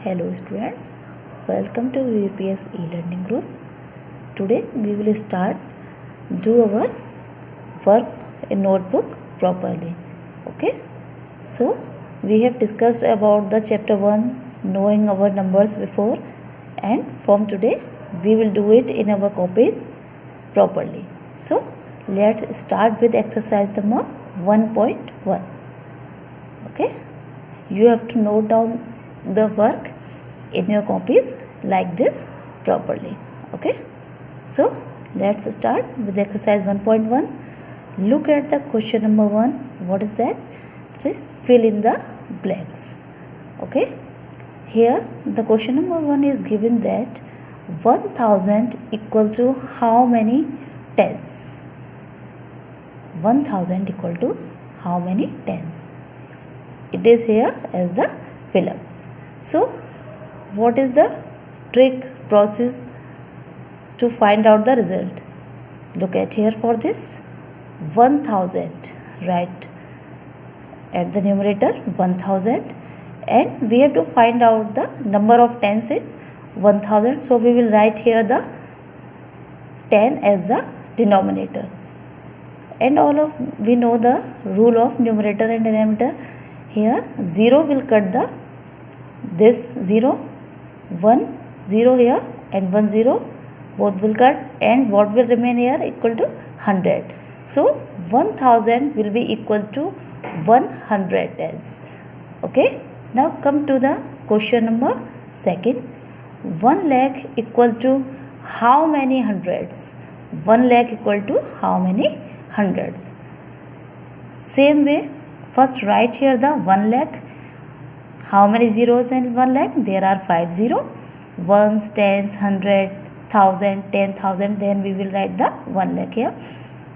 Hello students, welcome to VPS e-learning group. Today we will start do our work in notebook properly. Okay, so we have discussed about the chapter 1 knowing our numbers before, and from today we will do it in our copies properly. So let's start with exercise number 1.1. Okay, you have to note down the work in your copies like this properly. Okay, so let's start with exercise 1.1. Look at the question number 1. What is that? Say, fill in the blanks. Okay, here the question number 1 is given that 1000 equal to how many tens? 1000 equal to how many tens? It is here as the fill-ups. So what is the trick process to find out the result? Look at here for this 1000, right at the numerator 1000, and we have to find out the number of tens in 1000. So we will write here the 10 as the denominator, and we know the rule of numerator and denominator. Here 0 will cut the this 0, 1 0 here and 1 0 both will cut, and what will remain here equal to 100. So 1000 will be equal to 100 tens. Okay, now come to the question number 2. 1 lakh equal to how many hundreds? 1 lakh equal to how many hundreds? Same way, first write here the 1 lakh. How many zeros in 1 lakh? There are 5 zeros. Ones, tens, 100, 1000, 10,000. Then we will write the 1 lakh here.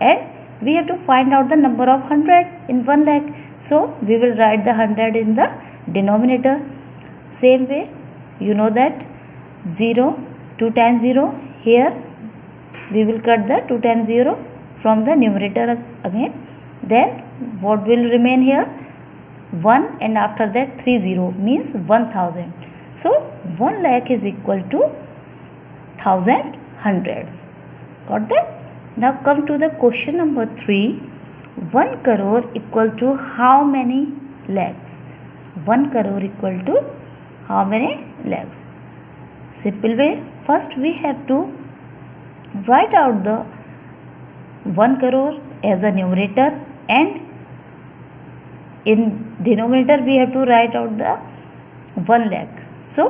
And we have to find out the number of 100 in 1 lakh. So we will write the 100 in the denominator. Same way, you know that 0, 2 times 0. Here we will cut the 2 times 0 from the numerator again. Then what will remain here? 1, and after that 3 0 means 1000. So 1 lakh is equal to 1000 hundreds. Got that? Now come to the question number 3. 1 crore equal to how many lakhs? 1 crore equal to how many lakhs? Simple way. First we have to write out the 1 crore as a numerator, and in denominator we have to write out the 1 lakh. So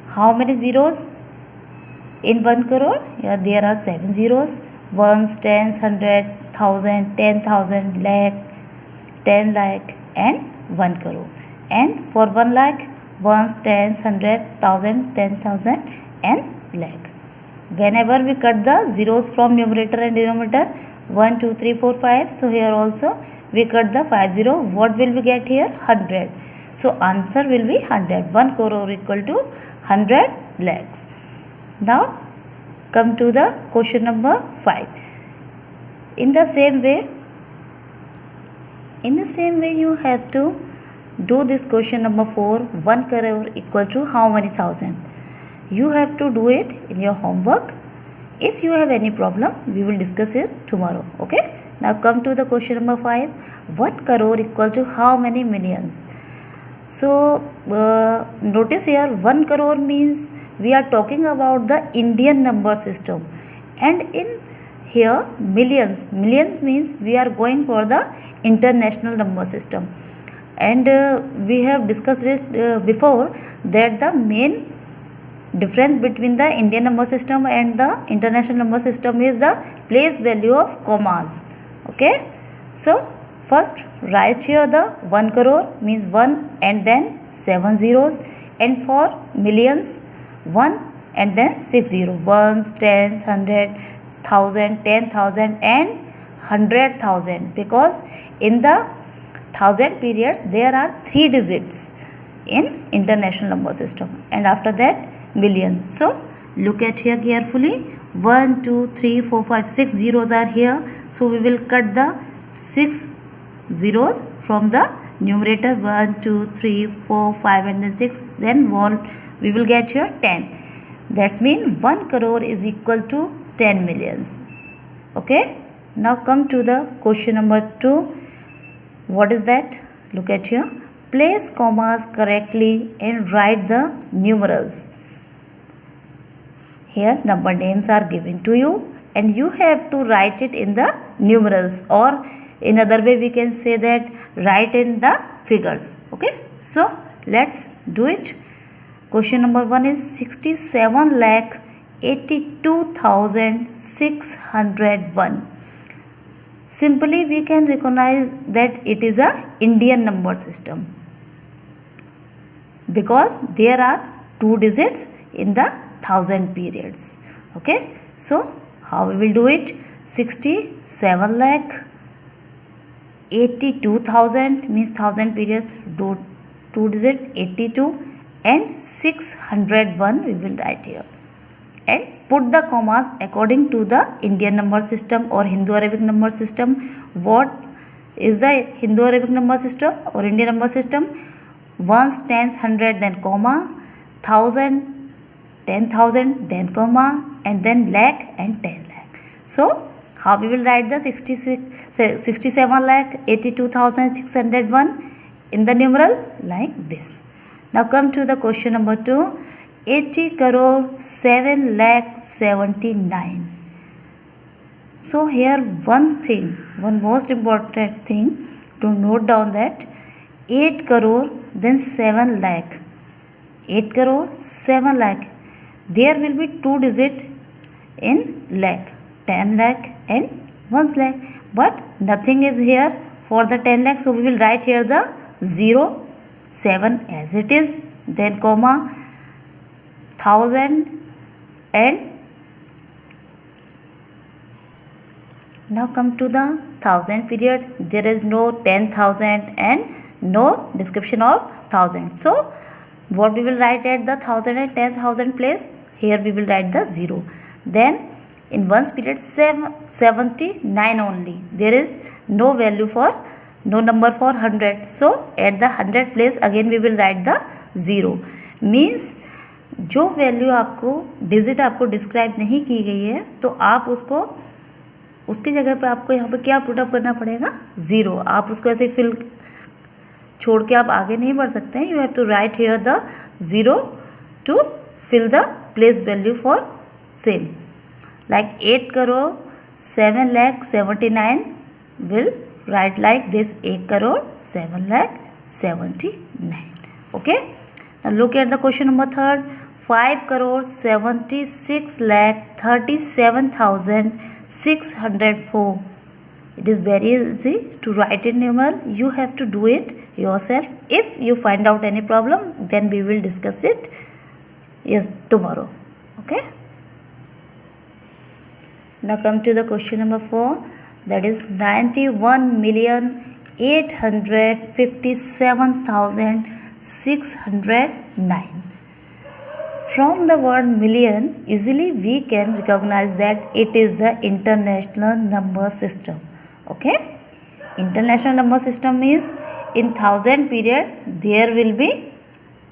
how many zeros in 1 crore? Here there are 7 zeros. Ones, tens, 100, 1000, 10,000, lakh, 10 lakh and 1 crore. And for 1 lakh, ones, tens, 100, 1000, 10,000 and lakh. Whenever we cut the zeros from numerator and denominator, 1, 2, 3, 4, 5. So here also we cut the 5 0. What will we get here? 100. So answer will be 100. 1 crore equal to 100 lakhs. Now come to the question number 5. In the same way you have to do this question number 4. 1 crore equal to how many thousand? You have to do it in your homework. If you have any problem, we will discuss it tomorrow. Okay, now come to the question number 5. 1 crore equal to how many millions? So notice here 1 crore means we are talking about the Indian number system, and in here millions means we are going for the international number system. And we have discussed it before that the main difference between the Indian number system and the international number system is the place value of commas. Okay, so first write here the 1 crore means 1 and then 7 zeros, and for millions 1 and then 6 zeros. Ones, tens, 100, 1000, 10,000 and 100,000, because in the 1000 periods there are 3 digits in international number system, and after that millions. So look at here carefully. 1, 2, 3, 4, 5, 6 zeros are here. So we will cut the 6 zeros from the numerator 1, 2, 3, 4, 5 and then 6, then we will get here 10. That's mean 1 crore is equal to 10 millions. Okay, now come to the question number 2. What is that? Look at here. Place commas correctly and write the numerals. Here number names are given to you and you have to write it in the numerals, or in other way we can say that write in the figures. Okay, so let's do it. Question number 1 is 67,82,601. Simply we can recognize that it is a Indian number system because there are 2 digits in the 1000 periods. Okay, so how we will do it? 67,82,000 means 1000 periods, 2 digit 82 and 601 we will write here, and put the commas according to the Indian number system or Hindu Arabic number system. What is the Hindu Arabic number system or Indian number system? Ones, tens, hundred, then comma, 1000, 10,000, then comma, and then lakh and 10 lakh. So how we will write the 67,82,601 in the numeral? Like this. Now come to the question number 2. 80 crore 7 lakh 79. So here one most important thing to note down, that 8 crore then 7 lakh. 8 crore 7 lakh. There will be 2 digits in lakh, 10 lakh and 1 lakh, but nothing is here for the 10 lakh, so we will write here the 0, 7 as it is, then comma, 1000 and now come to the 1000 period. There is no 10,000 and no description of 1000. So what we will write at the 1000 and 10,000 place? Here we will write the 0. Then in ones period 79 only. There is no value for, no number for 100. So at the 100 place again we will write the 0. Means जो value आपको digit आपको describe नहीं की गई है तो आप उसको, उसकी जगह पे आपको यहाँ पे क्या पुट अप करना पड़ेगा? 0. आप उसको ऐसे फिल छोड़ के आप आगे नहीं बढ़ सकते हैं. You have to write here the 0 to fill the place value for same. Like 8 crore 7 lakh 79 will write like this, 8 crore 7 lakh 79. Okay, now look at the question number 3. 5 crore 76 lakh 37,604. It is very easy to write in numeral. You have to do it yourself. If you find out any problem, then we will discuss it tomorrow. Okay, now come to the question number 4, that is 91,857,609. From the word million, easily we can recognize that it is the international number system. Okay, international number system means in 1000 period there will be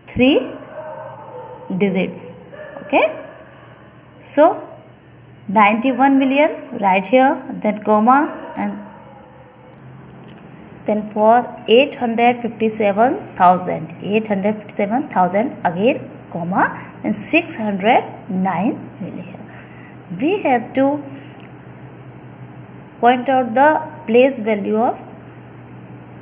3 digits. Okay, so 91 million right here, then comma, and then for 857,000 again comma, and 609 million. We have to point out the place value of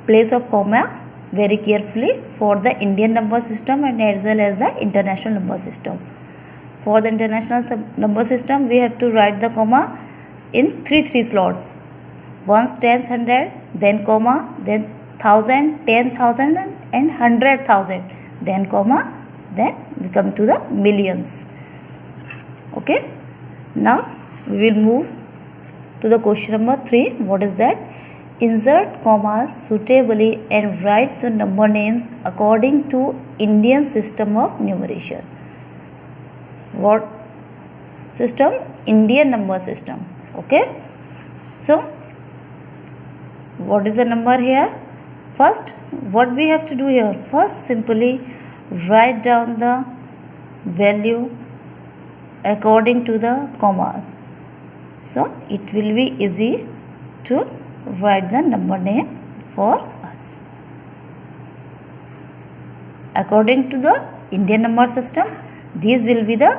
place of comma very carefully for the Indian number system and as well as the international number system. For the international number system, we have to write the comma in 3 slots. Ones, tens, 100, then comma, then 1000, 10,000 and 100,000, then comma, then we come to the millions. Okay, now we will move to the question number 3. What is that? Insert commas suitably and write the number names according to Indian system of numeration. What system? Indian number system. Okay, so what is the number here? first what we have to do here, first simply write down the value according to the commas. So it will be easy to write the number name for us. According to the Indian number system, these will be the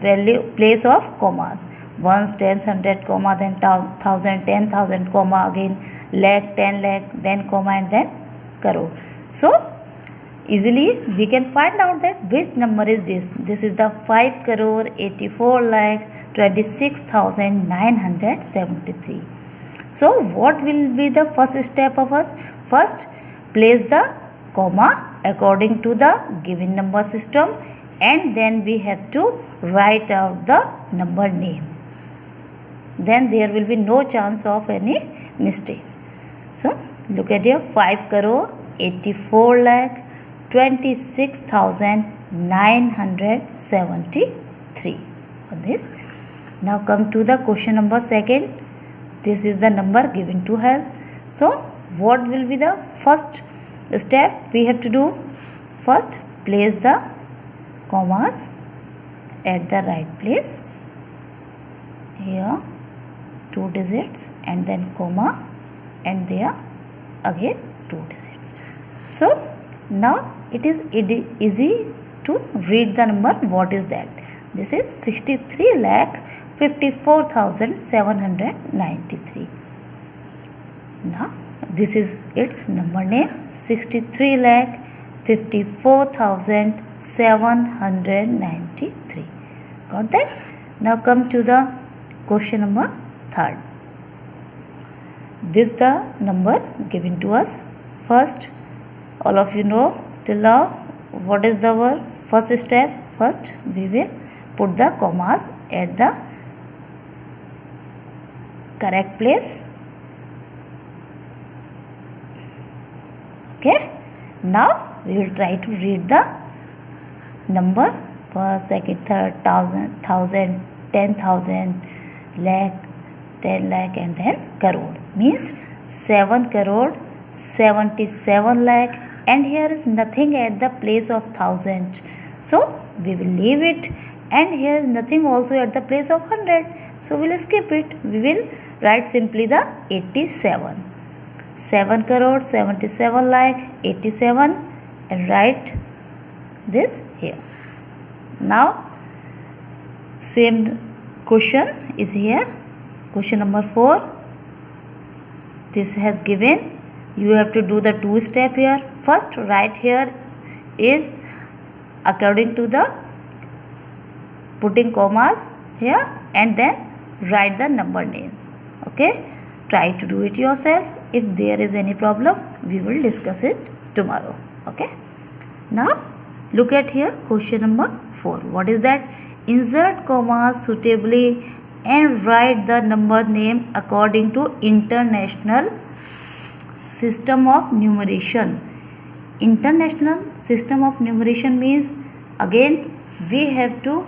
value place of commas. Ones, tens, hundred, comma, then thousand, 10,000, comma, again lakh, 10 lakh, then comma, and then crore. So easily we can find out that which number is this. This is the 5 crore 84 lakh 26,973. So what will be the first step of us? First, place the comma according to the given number system, and then we have to write out the number name. Then there will be no chance of any mistake. So look at here, 5 crore 84 lakh 26,973 on this. Now come to the question number second. This is the number given to us. So what will be the first step we have to do? First, place the commas at the right place. Here 2 digits and then comma, and there again 2 digits. So now it is easy to read the number. What is that? This is 63 lakh 54,793. Now this is its number name, 63 lakh 54,793. Got that? Now come to the question number third. This is the number given to us. First, all of you know till now what is the word? First step, first we will put the commas at the correct place. Okay, now we will try to read the number first, second, third, thousand, 10,000, lakh, 10 lakh, and then crore. Means 7 crore 77 lakh, and here is nothing at the place of thousand, so we will leave it. And here is nothing also at the place of 100, so we will skip it. We will write simply the 87. 7 crore 77 lakh 87, and write this here. Now same question is here. Question number 4. This has given. You have to do the 2 step here. First, write here is according to the putting commas here, and then write the number names. Okay, try to do it yourself. If there is any problem, we will discuss it tomorrow. Okay, now look at here question number 4. What is that? Insert commas suitably and write the number name according to international system of numeration. International system of numeration means, again we have to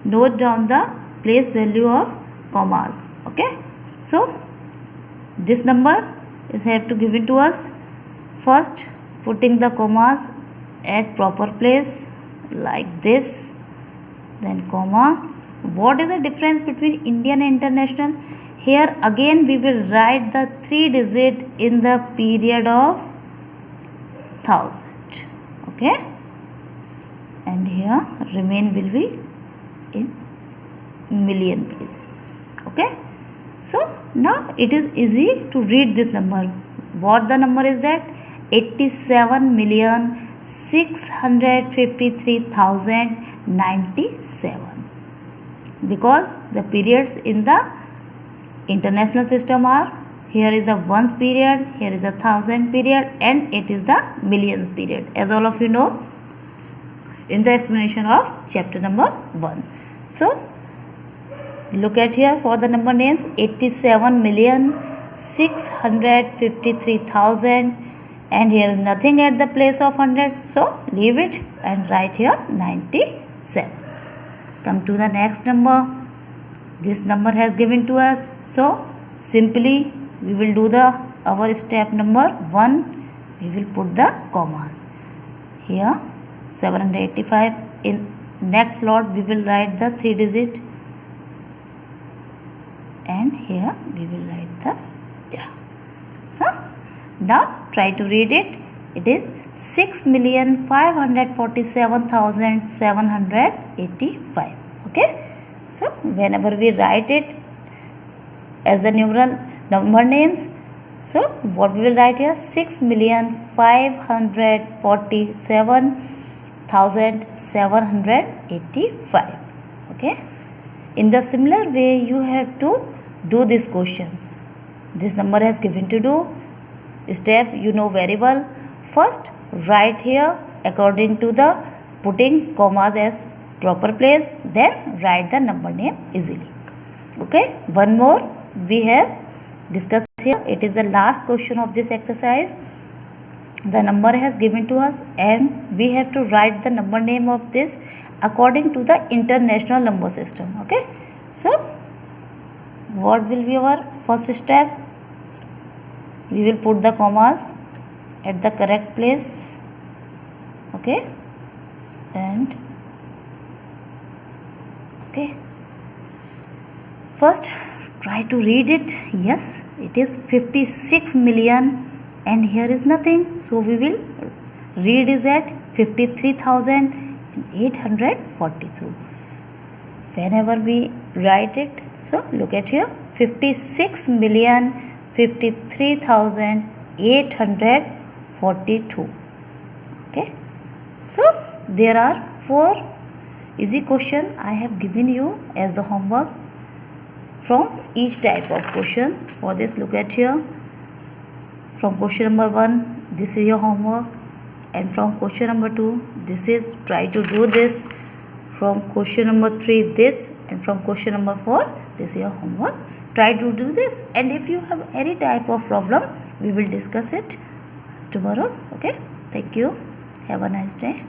note down the place value of commas. Okay, so this number is have to give it to us. First, putting the commas at proper place like this, then comma. What is the difference between Indian and international? Here again we will write the 3 digit in the period of 1000. Okay, and here remain will be in million place. Okay, so now it is easy to read this number. What the number is that? 87,653,097, because the periods in the international system are, here is the ones period, here is the thousand period, and it is the millions period, as all of you know in the explanation of chapter number 1. So look at here for the number names, 87,653,000, and here is nothing at the place of 100, so leave it and write here 97. Come to the next number. This number has given to us, so simply we will do our step number 1. We will put the commas. Here 785. In next slot we will write the 3 digit, and here we will write the So now try to read it. It is 6,547,785. Okay. So whenever we write it as the numeral number names, so what we will write here? 6,547,785. Okay. In the similar way, you have to do this question. This number has given to do step you know very well. First write here according to the putting commas as proper place, then write the number name easily. Okay. One more we have discussed here. It is the last question of this exercise. The number has given to us and we have to write the number name of this according to the international number system. Okay. So what will be our first step? We will put the commas at the correct place. Okay. And okay, first try to read it. Yes, it is 56 million and here is nothing, so we will read is at 53,842. Whenever we write it, so look at here, 56,053,842. Okay, so there are 4 easy question I have given you as the homework from each type of question. For this, look at here, from question number 1, this is your homework, and from question number 2, this is try to do this, from question number 3 this, and from question number 4, this is your homework. Try to do this, and if you have any type of problem, we will discuss it tomorrow. Okay, thank you, have a nice day.